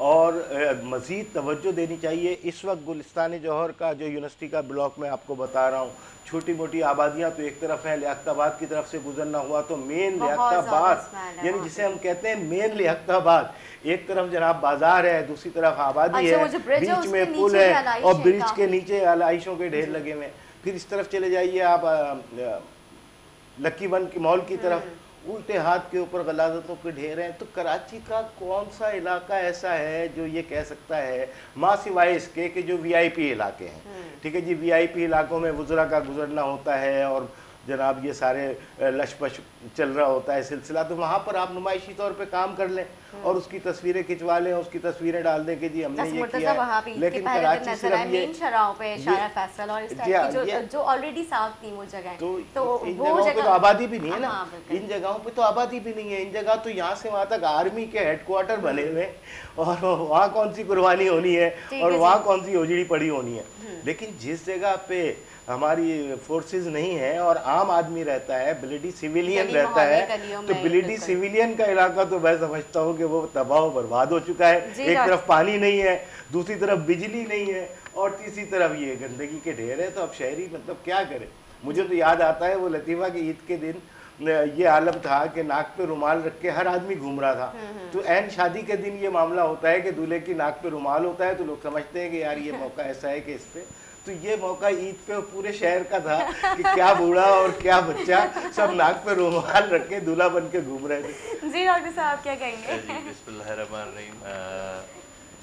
اور مزید توجہ دینی چاہیے. اس وقت گلستان جوہر کا جو یونیورسٹی کا بلاک میں آپ کو بتا رہا ہوں, چھوٹی موٹی آبادیاں تو ایک طرف ہیں, لیاقت آباد کی طرف سے گزرنا ہوا تو مین لیاقت آباد یعنی جسے ہم کہتے ہیں مین لیاقت آباد, ایک طرف جناب بازار ہے, دوسری طرف آبادی ہے, بیچ میں پل ہے اور برج کے نیچے علائشوں کے ڈھیر لگے ہوئے ہیں. پھر اس طرف چلے جائیے آپ لکی ون کی مال کی طرف, الٹے ہاتھ کے اوپر غلاظتوں کے ڈھیر ہیں. تو کراچی کا کون سا علاقہ ایسا ہے جو یہ کہہ سکتا ہے, ماں سوائے اس کے کہ جو وی آئی پی علاقے ہیں, ٹھیک ہے جی, وی آئی پی علاقوں میں وزراء کا گزرنا ہوتا ہے اور جناب یہ سارے لش پش چل رہا ہوتا ہے سلسلہ, تو وہاں پر آپ نمائشی طور پہ کام کر لیں اور اس کی تصویریں کھنچوا لیں, اس کی تصویریں ڈال دیں کہ جی ہم نے یہ کیا ہے. لیکن کراچی صرف مین شراہوں پہ شارع فیصل اور اس ٹائپ کی جو آلریڈی صاف تھی وہ جگہ, تو ان جگہوں پہ تو آبادی بھی نہیں ہے نا, ان جگہوں پہ تو آبادی بھی نہیں ہے. ان جگہ تو یہاں سے وہاں تک آرمی کے ہیڈ کوارٹر بنے ہوئے, اور وہاں کون سی قربانی ہونی ہے اور وہاں کون سی اجڑی پڑی ہونی ہے. لیکن جس جگہ پہ ہماری فورسز نہیں ہیں اور عام آدمی رہتا ہے, بلیڈی سویلین رہتا ہے, تو بلیڈی سویلین کا علاقہ تو میں سمجھتا ہوں کہ وہ تباہ و برباد ہو چکا ہے. ایک طرف پانی نہیں ہے, دوسری طرف بجلی نہیں ہے, اور تیسری طرف یہ گندگی کے ڈھیر ہے. تو اب شہری مطلب کیا کرے. مجھے تو یاد آتا ہے وہ لطیفہ کہ عید کے دن یہ عالم تھا کہ ناک پہ رومال رکھ کے ہر آدمی گھوم رہا تھا. تو عین شادی کے دن یہ معاملہ ہوتا ہے کہ دولہے کی ناک پہ رومال ہوتا ہے, تو لوگ سمجھتے ہیں کہ یار یہ موقع ایسا ہے کہ اس پہ, تو یہ موقع عید پہ پورے شہر کا تھا کہ کیا بوڑھا اور کیا بچہ سب ناک پہ رومال رکھ کے دولہا بن کے گھوم رہے تھے. جی ڈاکٹر صاحب کیا کہیں گے؟ جی بسم اللہ الرحمن الرحیم.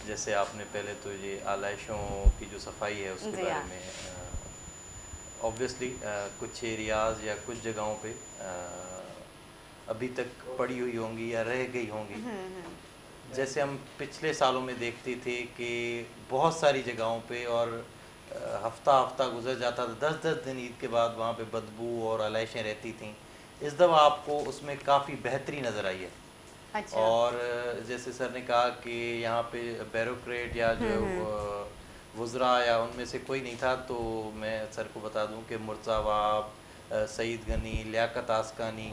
جیسے آپ نے پہلے تو یہ آلائشوں کی جو صفائی ہے اس کے بارے میں, اوبویسلی کچھ ایریاز یا کچھ جگہوں پہ ابھی تک پڑی ہوئی ہوں گی یا رہ گئی ہوں گی. جیسے ہم پچھلے سالوں میں دیکھتے تھے کہ بہت ساری جگہوں پہ اور ہفتہ ہفتہ گزر جاتا تھا, 10 دن عید کے بعد وہاں پہ بدبو اور علائشیں رہتی تھیں. اس دفعہ آپ کو اس میں کافی بہتری نظر آئی ہے. اور جیسے سر نے کہا کہ یہاں پہ بیوروکریٹ یا جو وزراء یا ان میں سے کوئی نہیں تھا, تو میں سر کو بتا دوں کہ مرزا واب, سعید غنی, لیاقت آسکانی,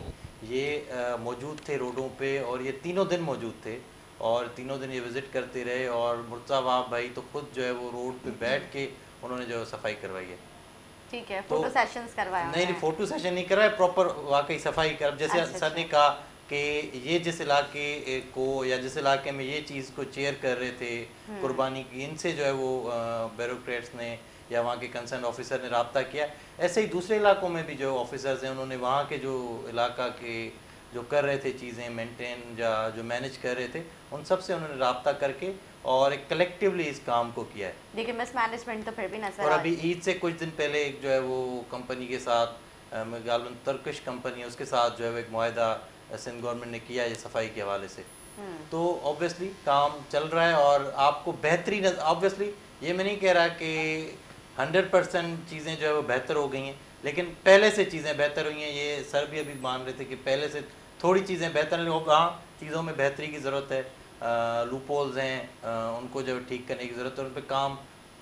یہ موجود تھے روڈوں پہ, اور یہ تینوں دن موجود تھے اور تینوں دن یہ وزٹ کرتے رہے. اور مرزا واب بھائی تو خود جو ہے وہ روڈ پہ بیٹھ کے انہوں نے جو ہے صفائی کروائی ہے. ٹھیک ہے, فوٹو سیشنز کروایا؟ نہیں فوٹو سیشن نہیں کروایا, پراپر واقعی صفائی کر. جیسے سر نے کہا کہ یہ جس علاقے کو یا جس علاقے میں یہ چیز کو چیئر کر رہے تھے قربانی کی, ان سے جو ہے وہ بیوروکریٹس نے یا وہاں کے کنسرن آفیسر نے رابطہ کیا. ایسے ہی دوسرے علاقوں میں بھی جو آفیسرز ہیں انہوں نے وہاں کے جو علاقہ کے جو کر رہے تھے چیزیں مینٹین یا جو مینیج کر رہے تھے, ان سب سے انہوں نے رابطہ کر کے اور ایک کلیکٹیولی اس کام کو کیا ہے. لیکن مس مینجمنٹ تو پھر بھی نظر. اور ابھی عید سے کچھ دن پہلے ایک جو ہے وہ کمپنی کے ساتھ, غالباً ترکش کمپنی ہے, اس کے ساتھ جو ہے وہ ایک معاہدہ سندھ گورنمنٹ نے کیا ہے صفائی کے حوالے سے. تو اوبویسلی کام چل رہا ہے اور آپ کو بہتری اوبویسلی یہ میں نہیں کہہ رہا کہ 100% چیزیں جو ہے وہ بہتر ہو گئی ہیں, لیکن پہلے سے چیزیں بہتر ہوئی ہیں. یہ سر بھی ابھی مان رہے تھے کہ پہلے سے تھوڑی چیزیں بہتر ہیں, ہاں چیزوں میں بہتری کی ضرورت ہے, لوپولز ہیں ان کو جو ٹھیک کرنے کی ضرورت ہے, ان پہ کام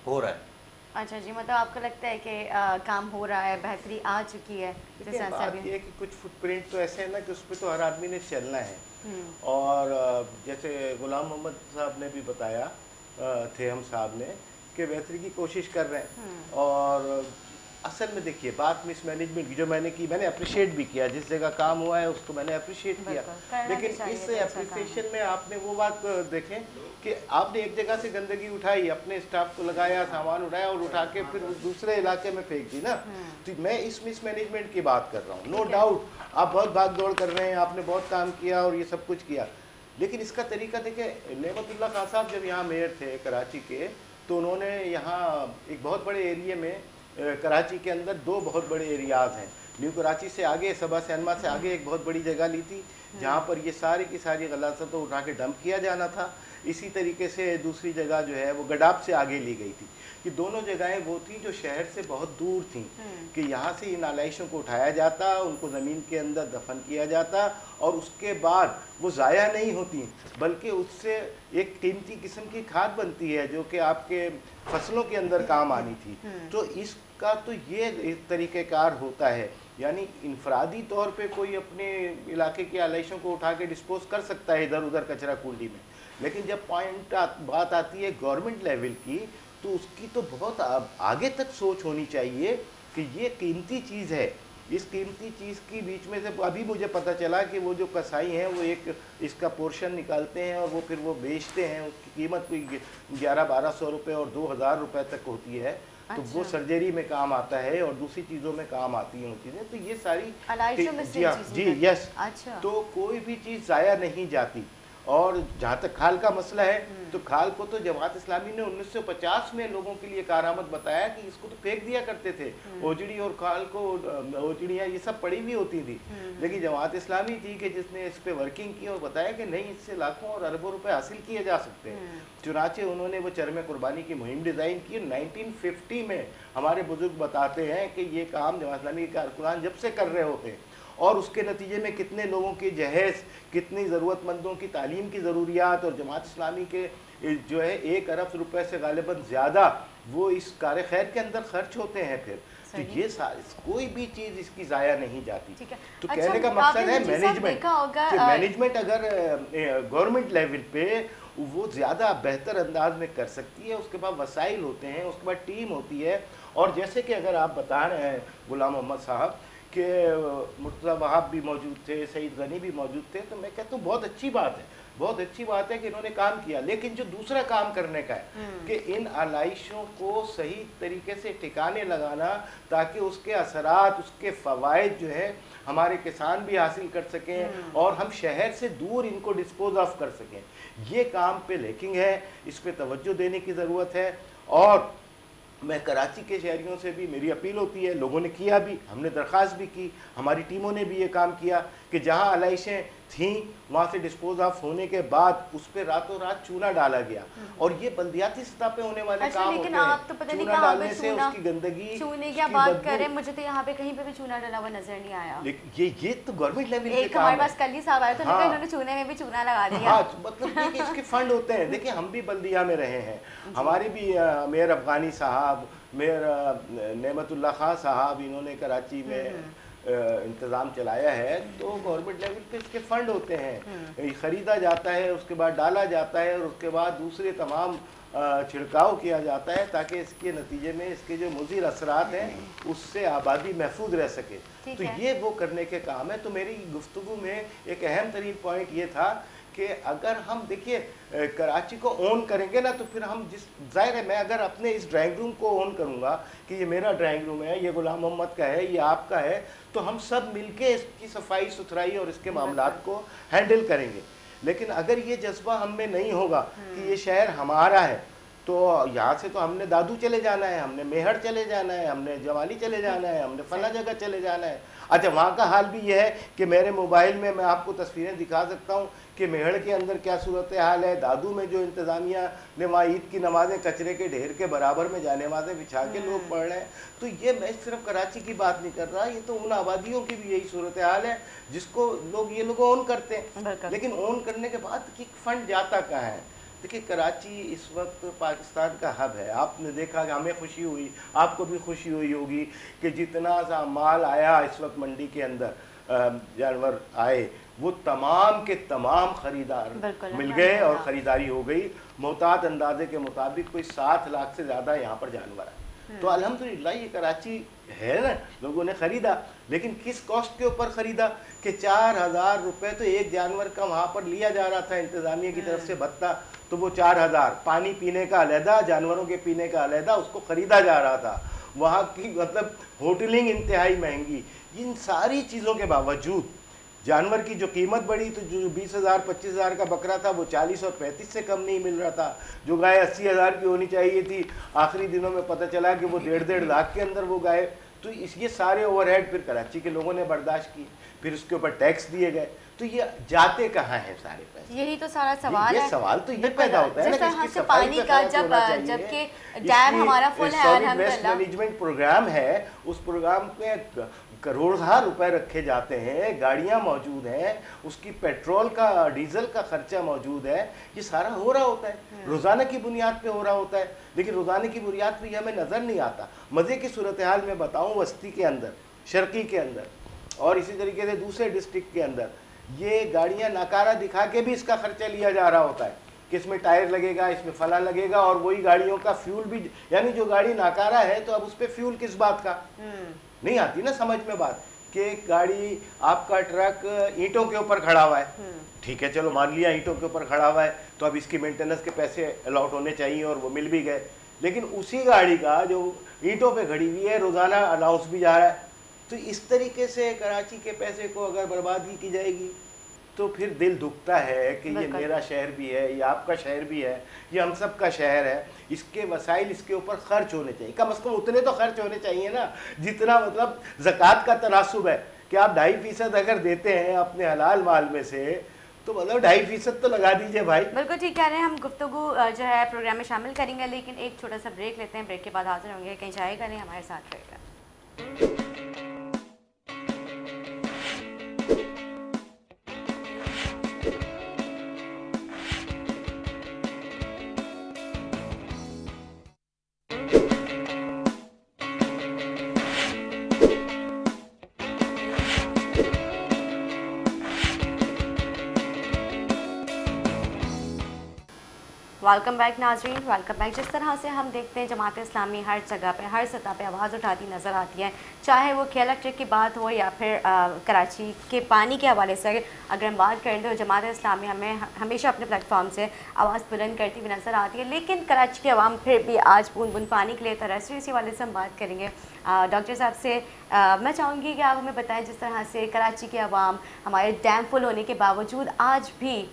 ہو رہا ہے. اچھا جی, مطلب آپ کو لگتا ہے کہ کام ہو رہا ہے, بہتری آ چکی ہے؟ بات یہ ہے کہ کچھ فٹ پرنٹ تو ایسے ہیں نا کہ اس پہ تو ہر آدمی نے چلنا ہے. اور جیسے غلام محمد صاحب نے بھی بتایا تھے ہم صاحب نے کہ بہتری کی کوشش کر رہے ہیں. اور اصل میں دیکھیے بات مس مینجمنٹ کی جو میں نے کی, میں نے اپریشیٹ بھی کیا, جس جگہ کام ہوا ہے اس کو میں نے اپریشیٹ کیا. لیکن اس اپریشیشن میں آپ نے وہ بات دیکھیں کہ آپ نے ایک جگہ سے گندگی اٹھائی, اپنے اسٹاف کو لگایا, سامان اٹھایا اور اٹھا کے پھر دوسرے علاقے میں پھینک دی نا. تو میں اس مس مینجمنٹ کی بات کر رہا ہوں. نو ڈاؤٹ آپ بہت بھاگ دوڑ کر رہے ہیں, آپ نے بہت کام کیا اور یہ سب کچھ کیا, لیکن اس کا طریقہ دیکھیں. نعمت اللہ خان صاحب جب یہاں میئر تھے کراچی کے, تو انہوں نے یہاں ایک بہت بڑے ایریے میں, کراچی کے اندر 2 بہت بڑے ایریاز ہیں, نیو کراچی سے آگے, صبا سینما سے آگے ایک بہت بڑی جگہ لی تھی جہاں پر یہ ساری کی ساری غلاظتوں اٹھا کے ڈمپ کیا جانا تھا. اسی طریقے سے دوسری جگہ جو ہے وہ گڈاب سے آگے لی گئی تھی. یہ دونوں جگہیں وہ تھیں جو شہر سے بہت دور تھیں, کہ یہاں سے ان علائشوں کو اٹھایا جاتا, ان کو زمین کے اندر دفن کیا جاتا, اور اس کے بعد وہ ضائع نہیں ہوتی بلکہ اس سے ایک قیمتی قسم کی کھاد بنتی ہے جو کہ آپ کے فصلوں کے اندر کام آنی تھی. تو اس کا تو یہ طریقہ کار ہوتا ہے, یعنی انفرادی طور پہ کوئی اپنے علاقے کی علائشوں کو اٹھا کے ڈسپوز کر سکتا ہے ادھر ادھر کچرا کنڈی میں, لیکن جب بات آتی ہے گورنمنٹ لیول کی تو اس کی تو بہت آگے تک سوچ ہونی چاہیے کہ یہ قیمتی چیز ہے. اس قیمتی چیز کی بیچ میں سے ابھی مجھے پتہ چلا کہ وہ جو کسائی ہیں وہ ایک اس کا پورشن نکالتے ہیں اور وہ پھر وہ بیچتے ہیں. اس کی قیمت کوئی 1100-1200 روپے اور 2000 روپے تک ہوتی ہے. تو وہ سرجری میں کام آتا ہے اور دوسری چیزوں میں کام آتی ہیں وہ چیزیں. تو یہ ساری جی یس. تو کوئی بھی چیز ضائع نہیں جاتی. اور جہاں تک کھال کا مسئلہ ہے تو کھال کو تو جماعت اسلامی نے 1950 میں لوگوں کے لیے کارآمد بتایا کہ اس کو تو پھینک دیا کرتے تھے. اوجڑی اور کھال کو اوجڑیاں یہ سب پڑی ہوئی ہوتی تھی, لیکن جماعت اسلامی تھی کہ جس نے اس پہ ورکنگ کی اور بتایا کہ نہیں, اس سے لاکھوں اور اربوں روپے حاصل کیے جا سکتے ہیں. چنانچہ انہوں نے وہ چرم قربانی کی مہم ڈیزائن کی. 1950 میں ہمارے بزرگ بتاتے ہیں کہ یہ کام جماعت اسلامی کے کارکنان جب سے کر رہے ہوتے ہیں اور اس کے نتیجے میں کتنے لوگوں کی جہیز, کتنی ضرورت مندوں کی تعلیم کی ضروریات, اور جماعت اسلامی کے جو ہے 1 ارب روپے سے غالباً زیادہ وہ اس کار خیر کے اندر خرچ ہوتے ہیں. پھر تو یہ کوئی بھی چیز اس کی ضائع نہیں جاتی. تو کہنے کا مقصد ہے مینجمنٹ اگر گورنمنٹ لیول پہ وہ زیادہ بہتر انداز میں کر سکتی ہے, اس کے بعد وسائل ہوتے ہیں, اس کے بعد ٹیم ہوتی ہے. اور جیسے کہ اگر آپ بتا رہے ہیں غلام محمد صاحب کہ مرتضیٰ وہاب بھی موجود تھے, سعید غنی بھی موجود تھے, تو میں کہتا ہوں بہت اچھی بات ہے, بہت اچھی بات ہے کہ انہوں نے کام کیا. لیکن جو دوسرا کام کرنے کا ہے کہ ان آلائشوں کو صحیح طریقے سے ٹھکانے لگانا تاکہ اس کے اثرات, اس کے فوائد جو ہے ہمارے کسان بھی حاصل کر سکیں اور ہم شہر سے دور ان کو ڈسپوز آف کر سکیں. یہ کام پہ لیکنگ ہے, اس پہ توجہ دینے کی ضرورت ہے. اور میں کراچی کے شہریوں سے بھی میری اپیل ہوتی ہے, لوگوں نے کیا بھی, ہم نے درخواست بھی کی, ہماری ٹیموں نے بھی یہ کام کیا کہ جہاں علائشیں تھیں وہاں سے ڈسپوز آف ہونے کے بعد اس پہ راتوں رات چونا ڈالا گیا. اور یہ بلدیاتی سطح پہ ہونے والے کام ہوتے ہیں. چونا ڈالنے سے اس کی گندگی, چونے کی بات کریں, مجھے تو یہاں پہ کہیں پہ بھی چونا ڈالا ہوا نظر نہیں آیا. یہ تو گورنمنٹ لیول پہ ایک ہمارے پاس کلی صاحب آئے تو انہوں نے چونے میں بھی چونا لگا دیا. ہاں, مطلب یہ کہ اس کے فنڈ ہوتے ہیں. دیکھیں ہم بھی بلدیہ میں رہے ہیں, ہمارے بھی میئر افغانی صاحب, میئر نعمت اللہ خان صاحب, انہوں نے کراچی میں انتظام چلایا ہے. تو گورنمنٹ لیول پہ اس کے فنڈ ہوتے ہیں, خریدا جاتا ہے, اس کے بعد ڈالا جاتا ہے, اور اس کے بعد دوسرے تمام چھڑکاؤ کیا جاتا ہے تاکہ اس کے نتیجے میں اس کے جو مضر اثرات ہیں اس سے آبادی محفوظ رہ سکے. تو یہ وہ کرنے کے کام ہے. تو میری گفتگو میں ایک اہم ترین پوائنٹ یہ تھا کہ اگر ہم دیکھیے کراچی کو اون کریں گے نا تو پھر ہم ظاہر ہے میں اگر اپنے اس ڈرائنگ روم کو اون کروں گا کہ یہ میرا ڈرائنگ روم ہے, یہ غلام محمد کا ہے, یہ آپ کا ہے, تو ہم سب مل کے اس کی صفائی ستھرائی اور اس کے معاملات کو ہینڈل کریں گے. لیکن اگر یہ جذبہ ہم میں نہیں ہوگا کہ یہ شہر ہمارا ہے, تو یہاں سے تو ہم نے دادو چلے جانا ہے, ہم نے میہر چلے جانا ہے, ہم نے جوالی چلے جانا ہے, ہم نے فلاں جگہ چلے جانا ہے. اچھا, وہاں کا حال بھی یہ ہے کہ میرے موبائل میں آپ کو تصویریں دکھا سکتا ہوں کہ میہر کے اندر کیا صورتحال ہے. دادو میں جو انتظامیہ نے وہاں عید کی نمازیں کچرے کے ڈھیر کے برابر میں جانے نمازیں بچھا کے لوگ پڑھ رہے ہیں. تو یہ میں صرف کراچی کی بات نہیں کر رہا, یہ تو ان آبادیوں کی بھی یہی صورتحال ہے جس کو یہ لوگ اون کرتے ہیں. لیکن اون کرنے کے بعد فنڈ جاتا کہاں ہے. دیکھیے کراچی اس وقت پاکستان کا ہب ہے. آپ نے دیکھا کہ ہمیں خوشی ہوئی, آپ کو بھی خوشی ہوئی ہوگی کہ جتنا سا مال آیا اس وقت منڈی کے اندر جانور آئے وہ تمام کے تمام خریدار مل گئے اور خریداری ہو گئی. محتاط اندازے کے مطابق کوئی 7 لاکھ سے زیادہ یہاں پر جانور آئے. تو الحمدللہ یہ کراچی ہے نا, لوگوں نے خریدا, لیکن کس کاسٹ کے اوپر خریدا کہ 4000 روپے تو ایک جانور کا وہاں پر لیا جا رہا تھا انتظامیہ کی طرف سے بھتہ. تو وہ 4000 پانی پینے کا علیحدہ, جانوروں کے پینے کا علیحدہ, اس کو خریدا جا رہا تھا. وہاں کی مطلب ہوٹلنگ انتہائی مہنگی. ان ساری چیزوں کے باوجود جانور کی جو قیمت بڑھی تو جو 20,000 25,000 کا بکرا تھا وہ 40 اور 35 سے کم نہیں مل رہا تھا. جو گائے 80,000 کی ہونی چاہیے تھی آخری دنوں میں پتہ چلا کہ وہ 1.5 لاکھ کے اندر وہ گائے. تو یہ سارے اوور ہیڈ پھر کراچی کے لوگوں نے برداشت کی, پھر اس کے اوپر ٹیکس دیے گئے. تو یہ جاتے کہاں ہیں سارے پیسے؟ یہی تو سارا سوال ہے. یہ سوال تو یہ پیدا ہوتا ہے نا کہ اس کی پانی کا جب کہ ڈیم ہمارا فل ہے الحمدللہ, مینجمنٹ پروگرام ہے, اس پروگرام میں کروڑوں روپے رکھے جاتے ہیں, گاڑیاں موجود ہیں, اس کی پیٹرول کا ڈیزل کا خرچہ موجود ہے. یہ سارا ہو رہا ہوتا ہے, روزانہ کی بنیاد پہ ہو رہا ہوتا ہے. لیکن روزانہ کی بنیاد پہ یہ ہمیں نظر نہیں آتا. مزے کی صورتحال میں بتاؤں, وسطی کے اندر, شرقی کے اندر اور اسی طریقے سے دوسرے ڈسٹرکٹ کے اندر یہ گاڑیاں ناکارہ دکھا کے بھی اس کا خرچہ لیا جا رہا ہوتا ہے کہ اس میں ٹائر لگے گا, اس میں فلاں لگے گا, اور وہی گاڑیوں کا فیول بھی, یعنی جو گاڑی ناکارہ ہے تو اب اس پہ فیول کس بات کا, نہیں آتی نا سمجھ میں بات کہ ایک گاڑی آپ کا ٹرک اینٹوں کے اوپر کھڑا ہوا ہے, ٹھیک ہے چلو مان لیا اینٹوں کے اوپر کھڑا ہوا ہے تو اب اس کی مینٹیننس کے پیسے الاٹ ہونے چاہیے اور وہ مل بھی گئے, لیکن اسی گاڑی کا جو اینٹوں پہ کھڑی ہوئی ہے روزانہ الاؤنس بھی جا رہا ہے. تو اس طریقے سے کراچی کے پیسے کو اگر بربادی کی جائے گی تو پھر دل دکھتا ہے کہ یہ میرا شہر بھی ہے, یہ آپ کا شہر بھی ہے, یہ ہم سب کا شہر ہے, اس کے وسائل اس کے اوپر خرچ ہونے چاہیے, کم از کم اتنے تو خرچ ہونے چاہیے نا جتنا مطلب زکوٰۃ کا تناسب ہے کہ آپ 2.5% اگر دیتے ہیں اپنے حلال مال میں سے تو مطلب 2.5% تو لگا دیجئے بھائی. بالکل ٹھیک کہہ رہے ہیں. ہم گفتگو جو ہے پروگرام میں شامل کریں گے, لیکن ایک چھوٹا سا بریک لیتے ہیں, بریک کے بعد حاضر ہوں گے. کہیں جائے گا نہیں, ہمارے ساتھ رہے گا. ویلکم بیک ناظرین, ویلکم بیک. جس طرح سے ہم دیکھتے ہیں جماعت اسلامی ہر جگہ پہ, ہر سطح پہ آواز اٹھاتی نظر آتی ہے, چاہے وہ کھیل الیکٹرک کی بات ہو یا پھر کراچی کے پانی کے حوالے سے اگر ہم بات کریں تو جماعت اسلامی ہمیں ہمیشہ اپنے پلیٹ فارم سے آواز بلند کرتی ہوئی نظر آتی ہے. لیکن کراچی کے عوام پھر بھی آج بوند بوند پانی کے لیے ترس رہی ہے. اسی حوالے سے ہم بات کریں گے ڈاکٹر صاحب سے. میں چاہوں گی کہ آپ ہمیں بتائیں جس طرح سے کراچی کے عوام ہمارے ڈیم فل ہونے کے باوجود آج بھی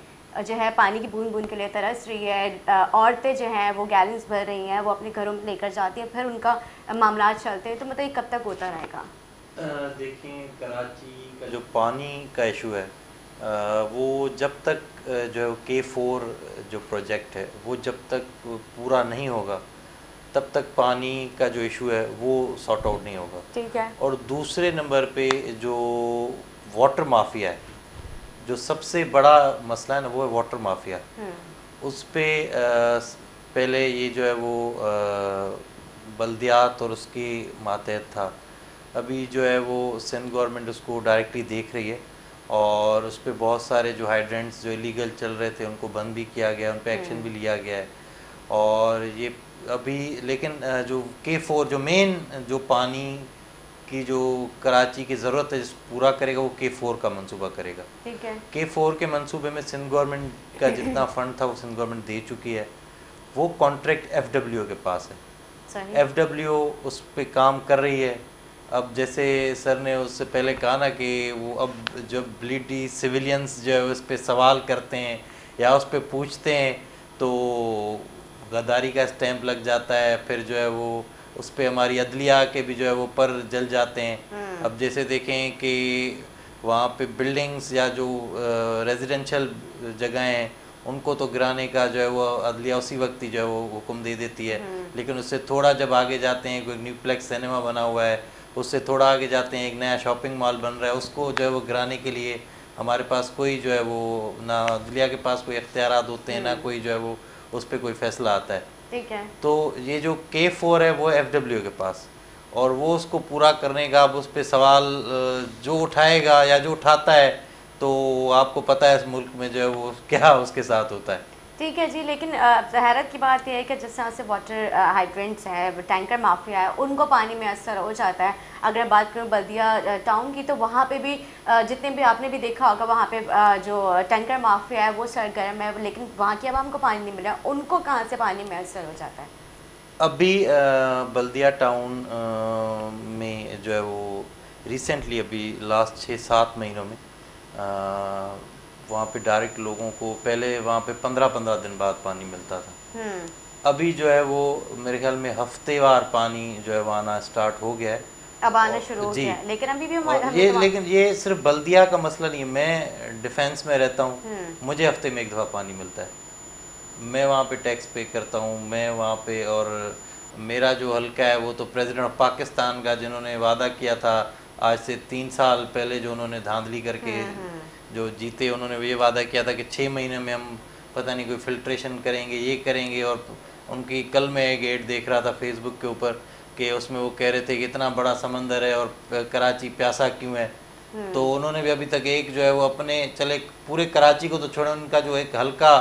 جو ہے پانی کی بوند بوند کے لیے ترس رہی ہے. عورتیں جو ہیں وہ گیلنس بھر رہی ہیں, وہ اپنے گھروں میں لے کر جاتی ہیں, پھر ان کا معاملات چلتے ہیں. تو مطلب یہ کب تک ہوتا رہے گا؟ دیکھیں کراچی کا جو پانی کا ایشو ہے وہ جب تک جو K4 جو پروجیکٹ ہے وہ جب تک پورا نہیں ہوگا تب تک پانی کا جو ایشو ہے وہ سارٹ آؤٹ نہیں ہوگا. ٹھیک ہے. اور دوسرے نمبر پہ جو واٹر مافیا ہے, جو سب سے بڑا مسئلہ ہے نا وہ ہے واٹر مافیا. اس پہ پہلے یہ جو ہے وہ بلدیات اور اس کی ماتحت تھا, ابھی جو ہے وہ سندھ گورنمنٹ اس کو ڈائریکٹلی دیکھ رہی ہے اور اس پہ بہت سارے جو ہائیڈرنٹس جو ایلیگل چل رہے تھے ان کو بند بھی کیا گیا, ان پہ ایکشن بھی لیا گیا ہے. اور یہ ابھی لیکن جو K4 جو مین جو پانی کی جو کراچی کی ضرورت ہے جس پورا کرے گا وہ K4 کا منصوبہ کرے گا. ٹھیک ہے. K4 کے منصوبے میں سندھ گورنمنٹ کا جتنا فنڈ تھا وہ سندھ گورنمنٹ دے چکی ہے. وہ کانٹریکٹ FWO کے پاس ہے. FWO اس پہ کام کر رہی ہے. اب جیسے سر نے اس سے پہلے کہا نا کہ وہ اب جب بلیڈی سویلینس جو ہے اس پہ سوال کرتے ہیں یا اس پہ پوچھتے ہیں تو غداری کا اسٹیمپ لگ جاتا ہے, پھر جو ہے وہ اس پہ ہماری عدلیہ کے بھی جو ہے وہ پر جل جاتے ہیں. اب جیسے دیکھیں کہ وہاں پہ بلڈنگز یا جو ریزیڈنشل جگہیں ہیں ان کو تو گرانے کا جو ہے وہ عدلیہ اسی وقت ہی جو ہے وہ حکم دے دیتی ہے, لیکن اس سے تھوڑا جب آگے جاتے ہیں کوئی نیو پلیکس سینما بنا ہوا ہے, اس سے تھوڑا آگے جاتے ہیں ایک نیا شاپنگ مال بن رہا ہے, اس کو جو ہے وہ گرانے کے لیے ہمارے پاس کوئی جو ہے وہ نہ عدلیہ کے پاس کوئی اختیارات ہوتے ہیں, نہ کوئی جو ہے وہ اس پہ کوئی فیصلہ آتا ہے. ٹھیک ہے. تو یہ جو K4 ہے وہ FWO کے پاس, اور وہ اس کو پورا کرنے کا اب اس پہ سوال جو اٹھائے گا یا جو اٹھاتا ہے تو آپ کو پتہ ہے اس ملک میں جو ہے وہ کیا اس کے ساتھ ہوتا ہے. ٹھیک ہے جی. لیکن حیرت کی بات یہ ہے کہ جس طرح سے واٹر ہائیڈرنٹس ہے, ٹینکر مافیا ہے, ان کو پانی میں اثر ہو جاتا ہے. اگر بات کروں بلدیہ ٹاؤن کی تو وہاں پہ بھی جتنے بھی آپ نے بھی دیکھا ہوگا وہاں پہ جو ٹینکر مافیا ہے وہ سرگرم ہے, لیکن وہاں کی عوام کو پانی نہیں مل رہا. ان کو کہاں سے پانی میں اثر ہو جاتا ہے؟ ابھی بلدیہ ٹاؤن میں جو ہے وہ ریسنٹلی ابھی لاسٹ 6-7 مہینوں میں وہاں پہ ڈائریکٹ لوگوں کو پہلے وہاں پہ 15 دن بعد پانی ملتا تھا. ابھی جو ہے وہ میرے خیال میں ہفتے وار پانی جو ہے وہ آنا اسٹارٹ ہو گیا ہے, اب آنا شروع ہو گیا ہے. لیکن ابھی بھی لیکن یہ صرف بلدیہ کا مسئلہ نہیں ہے. میں ڈیفینس میں رہتا ہوں, مجھے ہفتے میں 1 دفعہ پانی ملتا ہے. میں وہاں پہ ٹیکس پے کرتا ہوں, میں وہاں پہ, اور میرا جو حلقہ ہے وہ تو پریزیڈنٹ آف پاکستان کا جنہوں نے وعدہ کیا تھا آج سے 3 سال پہلے, جو انہوں نے دھاندلی کر کے جو جیتے, انہوں نے یہ وعدہ کیا تھا کہ 6 مہینے میں ہم پتہ نہیں کوئی فلٹریشن کریں گے, یہ کریں گے. اور ان کی کل میں ایک ایڈ دیکھ رہا تھا فیس بک کے اوپر کہ اس میں وہ کہہ رہے تھے کہ اتنا بڑا سمندر ہے اور کراچی پیاسا کیوں ہے. تو انہوں نے بھی ابھی تک ایک جو ہے وہ اپنے چلے پورے کراچی کو تو چھوڑے, ان کا جو ایک حلقہ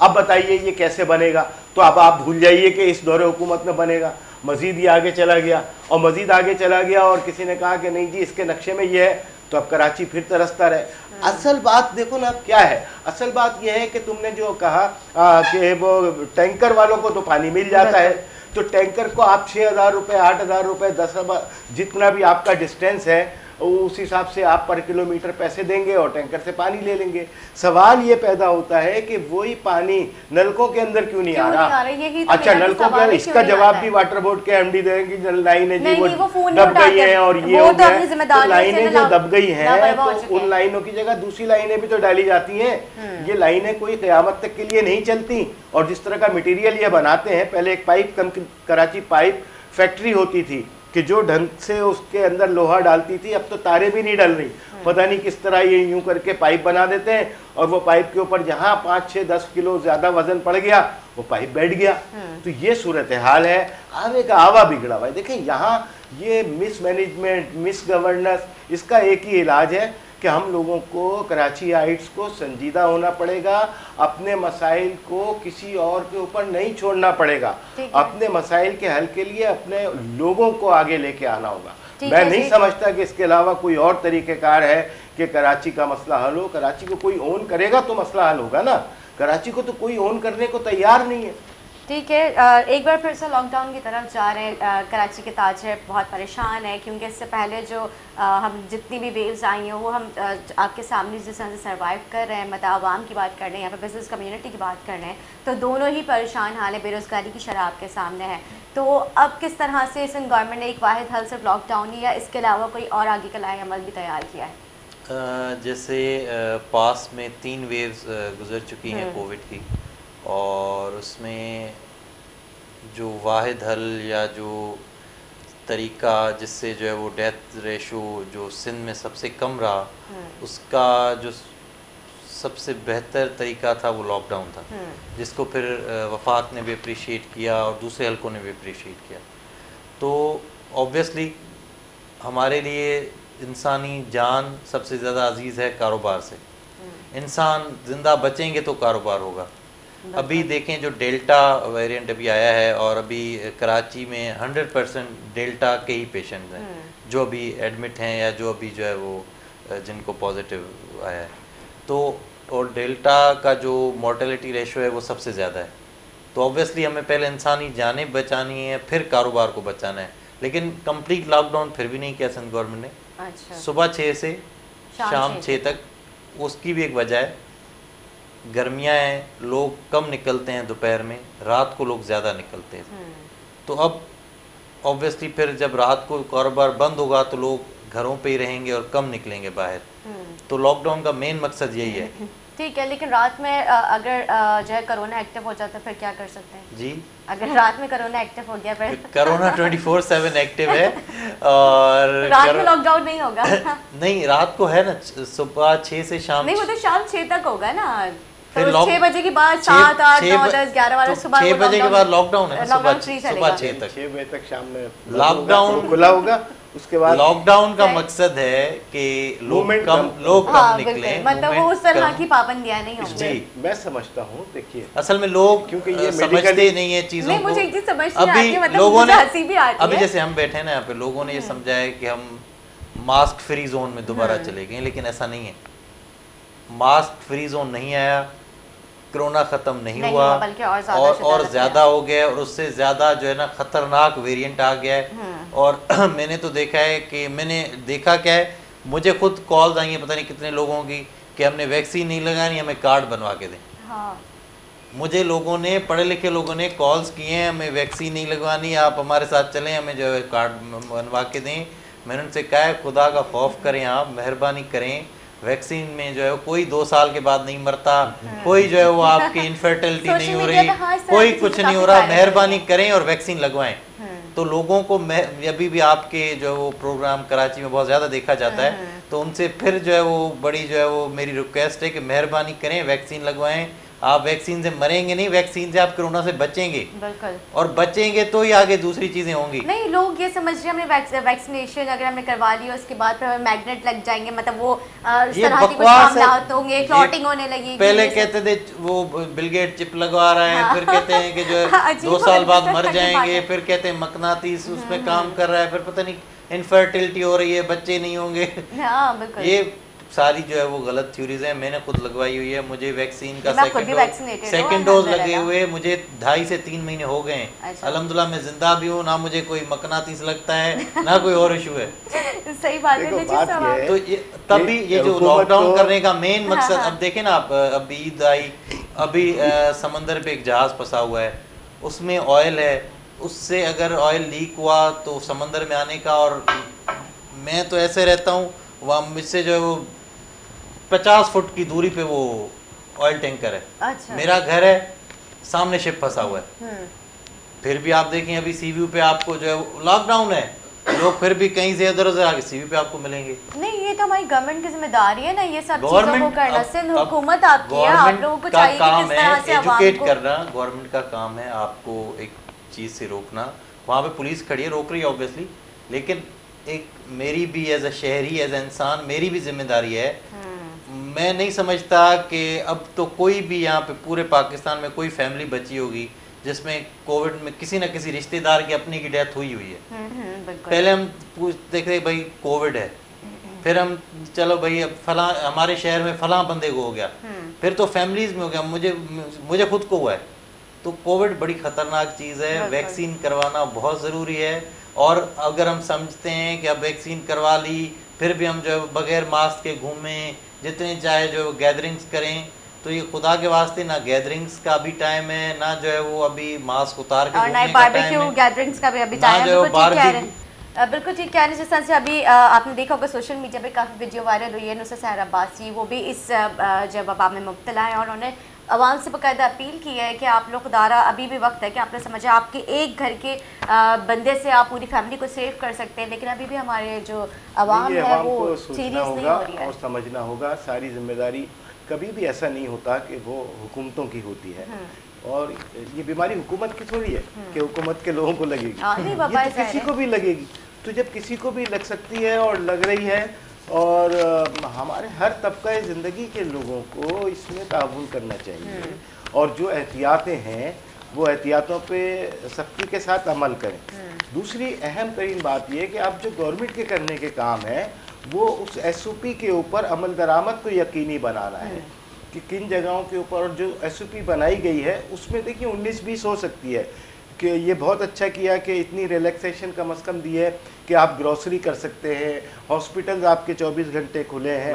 اب بتائیے یہ کیسے بنے گا؟ تو اب آپ بھول جائیے کہ اس دور حکومت میں بنے گا. مزید یہ آگے چلا گیا اور مزید آگے چلا گیا اور کسی نے کہا کہ نہیں جی اس کے نقشے میں یہ ہے, تو اب کراچی پھر ترستا رہے. اصل بات دیکھو نا اب کیا ہے, اصل بات یہ ہے کہ تم نے جو کہا کہ وہ ٹینکر والوں کو تو پانی مل جاتا ہے, تو ٹینکر کو آپ 6,000 روپے 8,000 روپے 10,000 جتنا بھی آپ کا ڈسٹینس ہے اس حساب سے آپ پر کلومیٹر پیسے دیں گے اور ٹینکر سے پانی لے لیں گے. سوال یہ پیدا ہوتا ہے کہ وہی پانی نلکوں کے اندر کیوں نہیں آ رہا؟ اچھا نلکوں کے اندر, اس کا جواب بھی واٹر بورڈ کے ایم ڈی دیں گے کہ لائنیں جی وہ دب گئی ہیں اور یہ ہو گیا. لائنیں جو دب گئی ہیں تو ان لائنوں کی جگہ دوسری لائنیں بھی تو ڈالی جاتی ہیں. یہ لائنیں کوئی قیامت تک کے لیے نہیں چلتی. اور جس طرح کا مٹیریل یہ بناتے ہیں, پہلے ایک پائپ کراچی پائپ فیکٹری ہوتی تھی کہ جو ڈھنگ سے اس کے اندر لوہا ڈالتی تھی, اب تو تاریں بھی نہیں ڈل رہی. پتہ نہیں کس طرح یہ یوں کر کے پائپ بنا دیتے ہیں اور وہ پائپ کے اوپر جہاں 5-6-10 کلو زیادہ وزن پڑ گیا وہ پائپ بیٹھ گیا. تو یہ صورتحال ہے, آوے کا آوا بگڑا ہوا ہے. دیکھیں یہاں یہ مس مینجمنٹ, مس گورننس, اس کا ایک ہی علاج ہے کہ ہم لوگوں کو کراچی آئٹس کو سنجیدہ ہونا پڑے گا, اپنے مسائل کو کسی اور کے اوپر نہیں چھوڑنا پڑے گا, اپنے مسائل کے حل کے لیے اپنے لوگوں کو آگے لے کے آنا ہوگا. میں نہیں سمجھتا کہ اس کے علاوہ کوئی اور طریقہ کار ہے کہ کراچی کا مسئلہ حل ہو. کراچی کو کوئی اون کرے گا تو مسئلہ حل ہوگا نا, کراچی کو تو کوئی اون کرنے کو تیار نہیں ہے. ٹھیک ہے, ایک بار پھر سے لاک ڈاؤن کی طرف جا رہے ہیں. کراچی کے تاجر بہت پریشان ہے کیونکہ اس سے پہلے جو ہم جتنی بھی ویوز آئی ہیں وہ ہم آپ کے سامنے جس طرح سے سروائیو کر رہے ہیں, مدعا عوام کی بات کر رہے ہیں, یہاں پہ بزنس کمیونٹی کی بات کر رہے ہیں, تو دونوں ہی پریشان حال ہے. بے روزگاری کی شرح آپ کے سامنے ہے. تو اب کس طرح سے اس گورنمنٹ نے ایک واحد حل صرف لاک ڈاؤن ہی یا اس کے علاوہ کوئی اور آگے کا لائحہ عمل بھی تیار کیا ہے؟ جیسے پاس میں 3 ویوز گزر چکی ہیں کووڈ کی, اور اس میں جو واحد حل یا جو طریقہ جس سے جو ہے وہ ڈیتھ ریشو جو سندھ میں سب سے کم رہا, اس کا جو سب سے بہتر طریقہ تھا وہ لاک ڈاؤن تھا, جس کو پھر وفاق نے بھی اپریشیٹ کیا اور دوسرے حلقوں نے بھی اپریشیٹ کیا. تو آبویسلی ہمارے لیے انسانی جان سب سے زیادہ عزیز ہے کاروبار سے. انسان زندہ بچیں گے تو کاروبار ہوگا. ابھی دیکھیں جو ڈیلٹا ویریئنٹ ابھی آیا ہے, اور ابھی کراچی میں 100% ڈیلٹا کے ہی پیشنٹ ہیں جو ابھی ایڈمٹ ہیں یا جو ابھی جو ہے وہ جن کو پازیٹیو آیا ہے. تو اور ڈیلٹا کا جو مورٹیلٹی ریشو ہے وہ سب سے زیادہ ہے. تو آبویسلی ہمیں پہلے انسانی جانیں بچانی ہے, پھر کاروبار کو بچانا ہے. لیکن کمپلیٹ لاک ڈاؤن پھر بھی نہیں کیا سندھ گورنمنٹ نے. صبح 6 سے شام 6 تک. اس کی بھی ایک وجہ ہے, گرمیاں ہیں, لوگ کم نکلتے ہیں دوپہر میں, رات کو لوگ زیادہ نکلتے ہیں. تو اب آبویسلی پھر جب رات کو کاروبار بند ہوگا تو لوگ گھروں پہ ہی رہیں گے اور کم نکلیں گے باہر. تو لاک ڈاؤن کا مین مقصد یہی ہے. ٹھیک ہے, لیکن رات میں اگر جو ہے کرونا ایکٹیو ہو جاتا ہے پھر کیا کر سکتے ہیں؟ جی اگر رات میں کرونا ایکٹیو ہو گیا پھر کرونا 24/7 ایکٹیو ہے. اور رات میں لاک ڈاؤن نہیں ہوگا؟ نہیں, رات کو ہے نا, صبح 6 سے شام. نہیں, وہ تو شام 6 تک ہوگا نا. پھر 6 بجے کے بعد 7 8 9 10 11 12 صبح 6 بجے کے بعد لاک ڈاؤن ہے. صبح 6 تک 6 بجے تک شام میں لاک ڈاؤن کھلا ہوگا. اس کے بعد لاک ڈاؤن کا مقصد ہے کہ لوگ کم نکلیں, مطلب وہ اس طرح کی پابندیاں نہیں ہوں. جی میں سمجھتا ہوں. دیکھیے اصل میں لوگ کیونکہ یہ سمجھتے نہیں ہیں چیزوں کو. مجھے ایک چیز سمجھ نہیں آتی, مطلب لوگوں نے ہنسی بھی آتی ہے. ابھی جیسے ہم بیٹھے نا یہاں پہ, لوگوں نے یہ سمجھا ہے کہ ہم ماسک فری زون میں دوبارہ چلے گئے, لیکن ایسا نہیں ہے. ماسک فری زون نہیں آیا, کرونا ختم نہیں ہوا, اور زیادہ ہو گیا, اور اس سے زیادہ جو ہے نا خطرناک ویریئنٹ آ گیا ہے. اور میں نے تو دیکھا ہے کہ میں نے دیکھا کیا ہے, مجھے خود کالز آئی ہیں پتہ نہیں کتنے لوگوں کی کہ ہم نے ویکسین نہیں لگانی, ہمیں کارڈ بنوا کے دیں. مجھے لوگوں نے, پڑھے لکھے لوگوں نے کالز کیے ہیں, ہمیں ویکسین نہیں لگوانی, آپ ہمارے ساتھ چلیں, ہمیں جو ہے کارڈ بنوا کے دیں. میں نے ان سے کہا ہے خدا کا خوف کریں, آپ مہربانی کریں, ویکسین میں جو ہے کوئی 2 سال کے بعد نہیں مرتا, کوئی جو ہے وہ آپ کی انفرٹیلٹی نہیں ہو رہی, کوئی کچھ نہیں ہو رہا, مہربانی کریں اور ویکسین لگوائیں. تو لوگوں کو ابھی بھی آپ کے جو وہ پروگرام کراچی میں بہت زیادہ دیکھا جاتا ہے, تو ان سے پھر جو ہے وہ بڑی جو ہے وہ میری ریکویسٹ ہے کہ مہربانی کریں ویکسین لگوائیں. آپ ویکسین سے مریں گے نہیں, ویکسین سے آپ کورونا سے بچیں گے, بالکل, اور بچیں گے تو ہی آگے دوسری چیزیں ہوں گی. نہیں لوگ یہ سمجھ رہے ہیں ہم نے ویکسینیشن اگر ہم نے کروا لی اس کے بعد پھر ہمیں میگنیٹ لگ جائیں گے, مطلب وہ صنعتی کچھ معاملات ہوں گے, کلوٹنگ ہونے لگے گی. پہلے کہتے تھے وہ بل گیٹ چپ لگوا رہے ہیں, پھر کہتے ہیں کہ جو ہے 2 سال بعد مر جائیں گے, پھر کہتے ہیں مقناطیس اس پہ کام کر رہا ہے, پھر پتہ نہیں انفرٹیلٹی ہو رہی ہے, بچے نہیں ہوں گے. ہاں بالکل, یہ ساری جو ہے وہ غلط تھیوریز ہیں. میں نے خود لگوائی ہوئی ہے, مجھے ویکسین کا سیکنڈ ڈوز لگے ہوئے مجھے 2.5 سے 3 مہینے ہو گئے ہیں. الحمدللہ میں زندہ بھی ہوں, نہ مجھے کوئی مقناطیس لگتا ہے نہ کوئی اور ایشو ہے. صحیح بات ہے. تو تبھی یہ جو لاک ڈاؤن کرنے کا مین مقصد, اب دیکھیں نا آپ, ابھی عید آئی, ابھی سمندر پہ ایک جہاز پھنسا ہوا ہے, اس میں آئل ہے, اس سے اگر آئل لیک ہوا تو سمندر میں آنے کا, اور میں تو ایسے رہتا ہوں وہاں مجھ سے جو ہے وہ 50 فٹ کی دوری پہ وہ آئل ٹینکر ہے, میرا گھر ہے, سامنے شپ پھنسا ہوا ہے. پھر بھی آپ دیکھیں ابھی سی ویو پہ آپ کو جو ہے لاک ڈاؤن ہے, لوگ پھر بھی کہیں سے ادھر ادھر آگے سی ویو پہ آپ کو ملیں گے. نہیں یہ تو ہماری گورنمنٹ کی ذمہ داری ہے نا یہ سب چیزوں کو کرنا. سندھ حکومت آپ کی ہے, آپ لوگوں کو چاہیے کہ کس طرح سے ایجوکیٹ کرنا, گورنمنٹ کا کام ہے آپ کو ایک چیز سے روکنا. وہاں پہ پولیس کھڑی ہے, روک رہی ہے اوبیسلی, لیکن ایک میری بھی ایز اے شہری, ایز اے انسان میری بھی ذمہ داری ہے. میں نہیں سمجھتا کہ اب تو کوئی بھی یہاں پہ پورے پاکستان میں کوئی فیملی بچی ہوگی جس میں کووڈ میں کسی نہ کسی رشتہ دار کی اپنی کی ڈیتھ ہوئی ہے. پہلے ہم دیکھ رہے بھائی کووڈ ہے, پھر ہم چلو بھائی اب فلاں ہمارے شہر میں فلاں بندے کو ہو گیا, پھر تو فیملیز میں ہو گیا, مجھے خود کو ہوا ہے. تو کووڈ بڑی خطرناک چیز ہے, ویکسین کروانا بہت ضروری ہے. اور اگر ہم سمجھتے ہیں کہ اب ویکسین کروا لی پھر بھی ہم جو بغیر ماسک کے گھومیں, جتنے چاہے جو گیدرنگز کریں, تو یہ خدا کے واسطے نہ گیدرنگز کا بھی ٹائم ہے, نہ جو ہے وہ ابھی ماسک اتار کے گھومنے کا ٹائم ہے, گیدرنگز کا بھی ابھی ٹائم ہے. بالکل ٹھیک کہہ رہے ہیں. جس طرح سے ابھی آپ نے دیکھا ہوگا سوشل میڈیا پہ کافی ویڈیو وائرل ہوئی ہے, نصرت سحر عباسی وہ بھی اس جب وبا میں مبتلا ہیں, اور انہوں نے عوام سے باقاعدہ اپیل کی ہے کہ آپ لوگ خدا رہا ابھی بھی وقت ہے کہ آپ نے سمجھا آپ کے ایک گھر کے بندے سے آپ پوری فیملی کو سیو کر سکتے ہیں, لیکن ابھی بھی ہمارے جو عوام ہے وہ سیریس نہیں ہو رہی ہے. اور سمجھنا ہوگا ساری ذمہ داری کبھی بھی ایسا نہیں ہوتا کہ وہ حکومتوں کی ہوتی ہے, اور یہ بیماری حکومت کی تھوڑی ہے کہ حکومت کے لوگوں کو لگے گی, یہ تو کسی کو بھی لگے گی. تو جب کسی کو بھی لگ سکتی ہے اور لگ رہی ہے, اور ہمارے ہر طبقہ زندگی کے لوگوں کو اس میں تعاون کرنا چاہیے, اور جو احتیاطیں ہیں وہ احتیاطوں پہ سختی کے ساتھ عمل کریں. دوسری اہم ترین بات یہ کہ اب جو گورنمنٹ کے کرنے کے کام ہے وہ اس ایس او پی کے اوپر عمل درآمد کو یقینی بنانا ہے کہ کن جگہوں کے اوپر, اور جو ایس او پی بنائی گئی ہے اس میں دیکھیے 19-20 ہو سکتی ہے کہ یہ بہت اچھا کیا کہ اتنی ریلیکسیشن کم از کم دی ہے کہ آپ گروسری کر سکتے ہیں, ہاسپٹلز آپ کے 24 گھنٹے کھلے ہیں,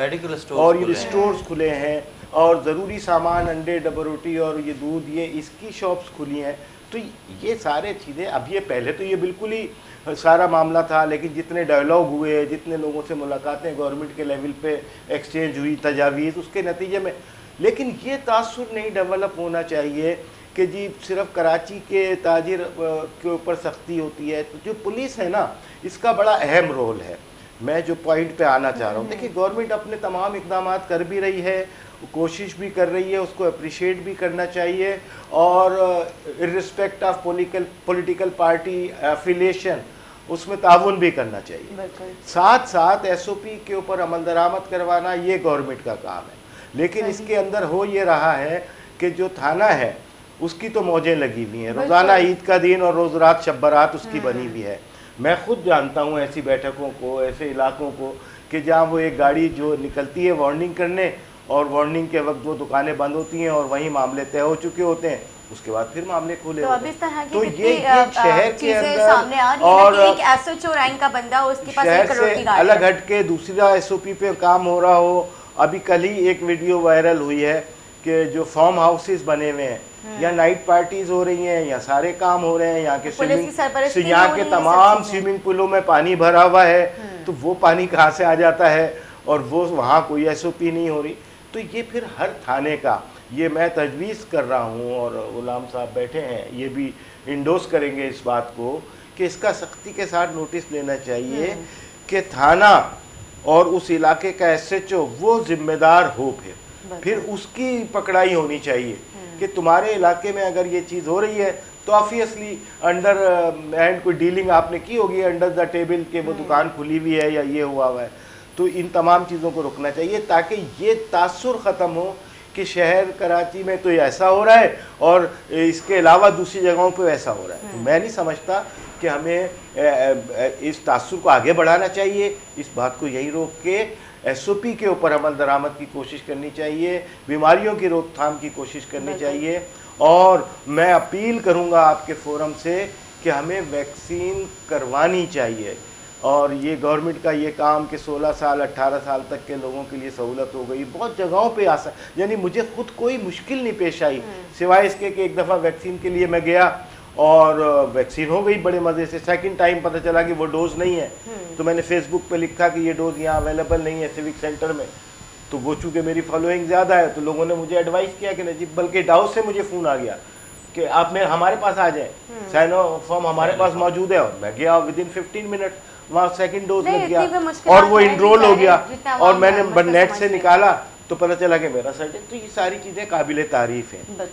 اور یہ اسٹورز کھلے ہیں, اور ضروری سامان انڈے, ڈبل روٹی اور یہ دودھ, یہ اس کی شاپس کھلی ہیں. تو یہ سارے چیزیں, اب یہ پہلے تو یہ بالکل ہی سارا معاملہ تھا, لیکن جتنے ڈائلاگ ہوئے, جتنے لوگوں سے ملاقاتیں گورنمنٹ کے لیول پہ ایکسچینج ہوئی, تجاویز, اس کے نتیجے میں, لیکن یہ تاثر نہیں ڈیولپ ہونا چاہیے کہ جی صرف کراچی کے تاجر کے اوپر سختی ہوتی ہے. تو جو پولیس ہے نا اس کا بڑا اہم رول ہے. میں جو پوائنٹ پہ آنا چاہ رہا ہوں, دیکھیے گورنمنٹ اپنے تمام اقدامات کر بھی رہی ہے, کوشش بھی کر رہی ہے, اس کو اپریشیٹ بھی کرنا چاہیے, اور ارسپیکٹ آف پولیٹیکل پارٹی افیلیشن اس میں تعاون بھی کرنا چاہیے. ساتھ ساتھ ایس او پی کے اوپر عمل درآمد کروانا یہ گورنمنٹ کا کام ہے, لیکن اس کے اندر ہو یہ رہا ہے کہ جو تھانہ ہے اس کی تو موجیں لگی ہوئی ہیں, روزانہ عید کا دن اور روز رات شب برات اس کی بنی ہوئی ہے. میں خود جانتا ہوں ایسی بیٹھکوں کو, ایسے علاقوں کو کہ جہاں وہ ایک گاڑی جو نکلتی ہے وارننگ کرنے, اور وارننگ کے وقت وہ دکانیں بند ہوتی ہیں اور وہیں معاملے طے ہو چکے ہوتے ہیں, اس کے بعد پھر معاملے کھولے ہوتے ہیں. تو یہ شہر کے اندر اور شہر سے الگ ہٹ کے دوسرا ایس او پی پہ کام ہو رہا ہو. ابھی کل ہی ایک ویڈیو وائرل ہوئی ہے کہ جو فارم ہاؤسز بنے ہوئے ہیں, یا نائٹ پارٹیز ہو رہی ہیں, یا سارے کام ہو رہے ہیں, یہاں کے تمام سوئمنگ پولوں میں پانی بھرا ہوا ہے, تو وہ پانی کہاں سے آ جاتا ہے, اور وہ وہاں کوئی ایس او پی نہیں ہو رہی. تو یہ پھر ہر تھانے کا, یہ میں تجویز کر رہا ہوں, اور غلام صاحب بیٹھے ہیں یہ بھی انڈوس کریں گے اس بات کو, کہ اس کا سختی کے ساتھ نوٹس لینا چاہیے کہ تھانہ اور اس علاقے کا ایس ایچ او وہ ذمہ دار ہو, پھر اس کی پکڑائی ہونی چاہیے کہ تمہارے علاقے میں اگر یہ چیز ہو رہی ہے تو آفیسلی انڈر اینڈ کوئی ڈیلنگ آپ نے کی ہوگی انڈر دا ٹیبل کہ وہ دکان کھلی ہوئی ہے یا یہ ہوا ہے. تو ان تمام چیزوں کو رکنا چاہیے تاکہ یہ تاثر ختم ہو کہ شہر کراچی میں تو ایسا ہو رہا ہے اور اس کے علاوہ دوسری جگہوں پہ ایسا ہو رہا ہے. تو میں نہیں سمجھتا کہ ہمیں اس تاثر کو آگے بڑھانا چاہیے, اس بات کو یہی روک کے ایس او پی کے اوپر عمل درآمد کی کوشش کرنی چاہیے, بیماریوں کی روک تھام کی کوشش کرنی چاہیے. اور میں اپیل کروں گا آپ کے فورم سے کہ ہمیں ویکسین کروانی چاہیے, اور یہ گورنمنٹ کا یہ کام کہ 16 سال 18 سال تک کے لوگوں کے لیے سہولت ہو گئی, بہت جگہوں پہ یعنی مجھے خود کوئی مشکل نہیں پیش آئی سوائے اس کے کہ ایک دفعہ ویکسین کے لیے میں گیا اور ویکسین ہو گئی بڑے مزے سے, سیکنڈ ٹائم پتہ چلا کہ وہ ڈوز نہیں ہے, تو میں نے فیس بک پہ لکھا کہ یہ ڈوز یہاں اویلیبل نہیں ہے سیوک سینٹر میں. تو وہ چونکہ میری فالوئنگ زیادہ ہے تو لوگوں نے مجھے ایڈوائز کیا کہ نجیب, بلکہ ڈاؤ سے مجھے فون آ گیا کہ آپ ہمارے پاس آ جائیں, سائنو فارم ہمارے پاس موجود ہے, اور میں گیا ود ان 15 منٹ وہاں سیکنڈ ڈوز لگ گیا اور وہ انرول ہو گیا, اور میں نے نیٹ سے نکالا تو پتہ چلا کہ میرا سرٹیفکیٹ. تو یہ ساری چیزیں قابل تعریف ہیں,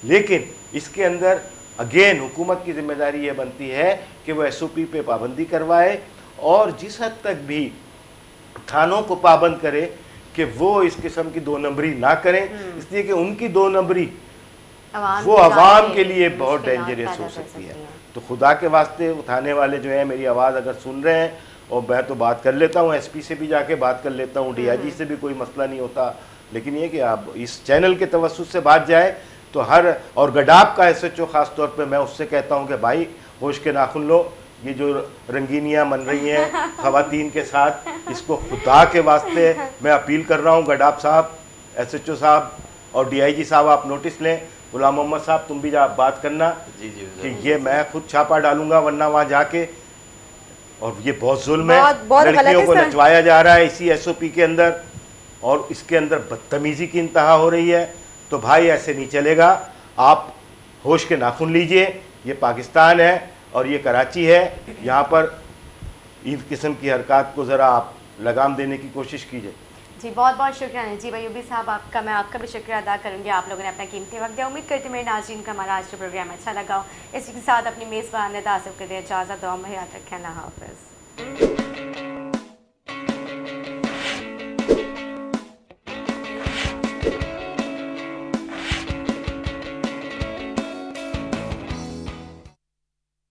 لیکن اس کے اندر اگین حکومت کی ذمہ داری یہ بنتی ہے کہ وہ ایس او پی پہ پابندی کروائے, اور جس حد تک بھی تھانوں کو پابند کرے کہ وہ اس قسم کی 2 نمبری نہ کریں, اس لیے کہ ان کی 2 نمبری وہ عوام کے لیے بہت ڈینجرس ہو سکتی ہے. تو خدا کے واسطے اٹھانے والے جو ہیں میری آواز اگر سن رہے ہیں, اور میں تو بات کر لیتا ہوں ایس پی سے بھی جا کے بات کر لیتا ہوں, ڈی آئی جی سے بھی کوئی مسئلہ نہیں ہوتا, لیکن یہ کہ آپ اس چینل کے توسط سے بات جائے تو اور گڈاپ کا ایس ایچ او خاص طور پہ میں اس سے کہتا ہوں کہ بھائی ہوش کے ناخن لو, یہ جو رنگینیاں من رہی ہیں خواتین کے ساتھ, اس کو خدا کے واسطے میں اپیل کر رہا ہوں. گڈاپ صاحب, ایس ایچ او صاحب اور ڈی آئی جی صاحب آپ نوٹس لیں, غلام محمد صاحب تم بھی بات کرنا کہ یہ میں خود چھاپا ڈالوں گا ورنہ وہاں جا کے, اور یہ بہت ظلم ہے, لڑکیوں کو نچوایا جا رہا ہے اسی ایس او پی کے اندر, اور اس کے اندر بدتمیزی کی انتہا ہو رہی ہے. تو بھائی ایسے نہیں چلے گا, آپ ہوش کے ناخن لیجئے, یہ پاکستان ہے اور یہ کراچی ہے, یہاں پر اس قسم کی حرکات کو ذرا آپ لگام دینے کی کوشش کیجئے. جی بہت بہت شکریہ نجیب ایوبی صاحب آپ کا, میں آپ کا بھی شکریہ ادا کروں گی, آپ لوگوں نے اپنا قیمتی وقت دیا. امید کرتی ہوں میرے ناظرین کا ہمارا آج کا پروگرام اچھا لگا ہو. اسی کے ساتھ اپنی میزبان نے آصف کو دیا اجازت, دعا میں یاد رکھیں, اللہ حافظ.